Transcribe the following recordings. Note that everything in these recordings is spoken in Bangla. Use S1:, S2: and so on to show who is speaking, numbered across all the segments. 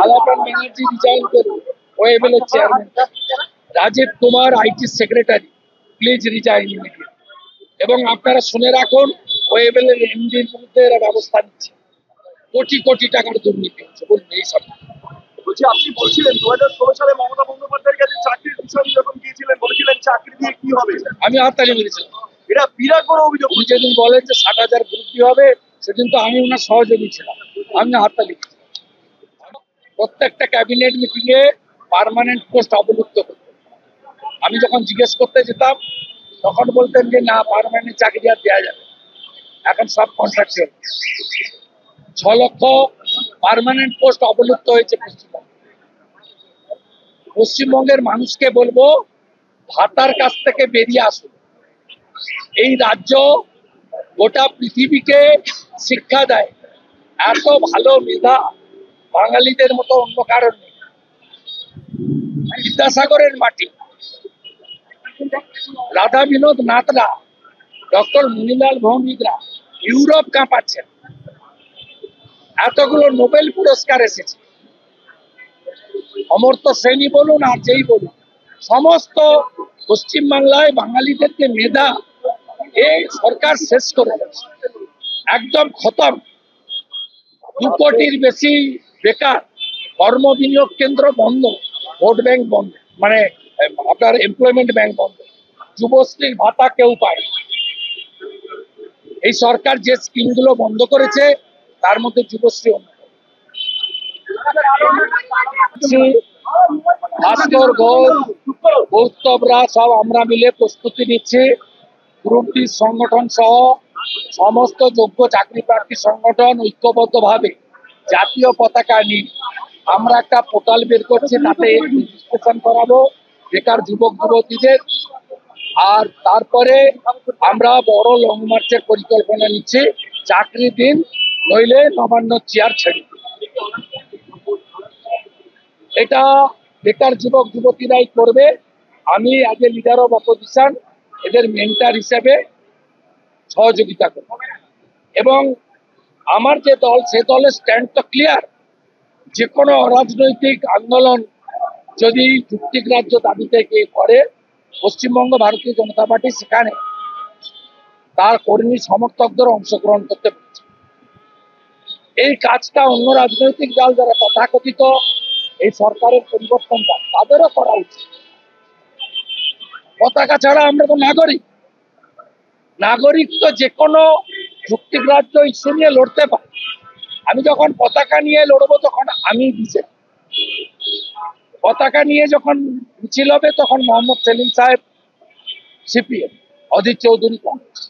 S1: আলাপন ব্যানার্জি রিজাইন করুন, ওয়েবেল এর chairman. Rajiv Kumar IT secretary, please resign immediately. এবং আপনারা শুনে রাখুন, ওয়েবেল এর এমডির বিরুদ্ধে এরা ব্যবস্থা নিচ্ছে। কোটি কোটি টাকার দুর্নীতি হচ্ছে, বলুন এই সব।
S2: বলছি, আপনি বলছিলেন 2016 সালে মমতা বন্দ্যোপাধ্যায়ের কাছে চাকরির বিষয় যখন গিয়েছিলেন, বলেছিলেন চাকরি দিয়ে কি হবে।
S1: আমি হাততালি মেরেছিলাম।
S2: এটা বিরাট বড় অভিযোগ।
S1: উনি যেদিন বলেন যে 60,000 গ্রুপটি হবে, সেদিন তো আমি ওনার সহযোগী ছিলাম, আমি হাততালি দিয়েছিলাম। প্রত্যেকটা ক্যাবিনেট মিটিং এ পার্মানেন্ট পোস্ট অবলুপ্ত করতেন। আমি যখন জিজ্ঞেস করতে যেতাম তখন বলতেন যে না, পার্মানেন্ট চাকরি আর দেওয়া যাবে, এখন সব কন্ট্রাকচুয়াল। 6 লক্ষ পার্মানেন্ট পোস্ট অবলুপ্ত হয়েছে পশ্চিমবঙ্গে। পশ্চিমবঙ্গের মানুষকে বলবো, ভাতার কাছ থেকে বেরিয়ে আসুন। এই রাজ্য গোটা পৃথিবীকে শিক্ষা দেয়, এত ভালো মেধা বাঙালিদের মতো অন্য কারণ নেই। বিদ্যাসাগরের মাটি, রাধা বিনোদ নাথরা, ডক্টর মুনিলাল ভৌমিকরা ইউরোপ কাঁপাচ্ছেন। এতগুলো নোবেল পুরস্কার এসেছে। অমর্ত্য সেনই বলুন আর যেই বলুন, সমস্ত পশ্চিমবাংলায় বাঙালিদেরকে মেধা এই সরকার শেষ করে দিয়েছে, একদম খতম। 2 কোটির বেশি বেকার, কর্ম বিনিয়োগ কেন্দ্র বন্ধ, ভোট ব্যাংক বন্ধ, মানে আপনার এমপ্লয়মেন্ট ব্যাংক বন্ধ, যুবশ্রীর ভাতা কেউ পায়। এই সরকার যে স্কিমগুলো বন্ধ করেছে তার মধ্যে যুবশ্রী অন্যতম। ভাস্কর ঘোষ, গৌতমরা সব আমরা মিলে প্রস্তুতি নিচ্ছি। গ্রুপ ডি সংগঠন সহ সমস্ত যোগ্য চাকরি প্রার্থী সংগঠন ঐক্যবদ্ধভাবে জাতীয় পতাকা নিয়ে আমরা একটা পোর্টাল বের করছি, তাতে রেজিস্ট্রেশন করাবো বেকার যুবক যুবতীদের। আর তারপরে আমরা বড় লং মার্চের পরিকল্পনা নিচ্ছি। চাকরি দিন, নইলে নবান্ন চেয়ার ছেড়ে। এটা বেকার যুবক যুবতীরাই করবে। আমি as a leader of opposition এদের মেন্টার হিসেবে সহযোগিতা করব। এবং আমার যে দল, সে দলের স্ট্যান্ড তো ক্লিয়ার। যে কোনো অরাজনৈতিক আন্দোলন যদি যুক্তিগ্রাহ্য দাবিতে কে করে, পশ্চিমবঙ্গ ভারতীয় জনতা পার্টি সেখানে তার কর্মী সমর্থকদের অংশগ্রহণ করতে পারছে। এই কাজটা অন্য রাজনৈতিক দল যারা তথাকথিত এই সরকারের পরিবর্তন চায় তাদেরও করা উচিত। পতাকা ছাড়া আমরা তো নাগরিক। নাগরিক তো যে কোনো যুক্তিগ্রাহ্য ইস্যু নিয়ে লড়তে পারে। আমি যখন পতাকা নিয়ে লড়বো তখন আমি বিজেপি, পতাকা নিয়ে যখন মিছিল হবে তখন মোহাম্মদ সেলিম সাহেব সিপিএম, অধীর চৌধুরী কংগ্রেস,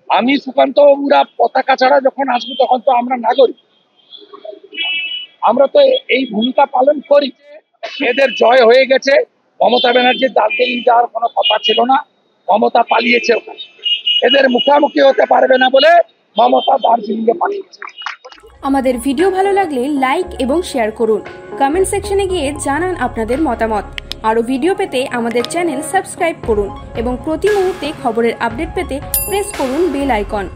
S1: আমি সুকান্ত বাবুরা পতাকা ছাড়া যখন আসবো তখন তো আমরা নাগরিক। আমরা তো এই ভূমিকা পালন করি। এদের জয় হয়ে গেছে। মমতা ব্যানার্জির দার্জিলিং যাওয়ার কোনো কথা ছিল না, মমতা পালিয়েছে ওখানে। এদের মুখোমুখি হতে পারবে না বলে মমতা দার্জিলিংয়ে পালিয়েছে।
S3: আমাদের ভিডিও ভালো লাগলে লাইক এবং শেয়ার করুন। কমেন্ট সেকশনে গিয়ে জানান আপনাদের মতামত। আরও ভিডিও পেতে আমাদের চ্যানেল সাবস্ক্রাইব করুন এবং প্রতি মুহূর্তে খবরের আপডেট পেতে প্রেস করুন বেল আইকন।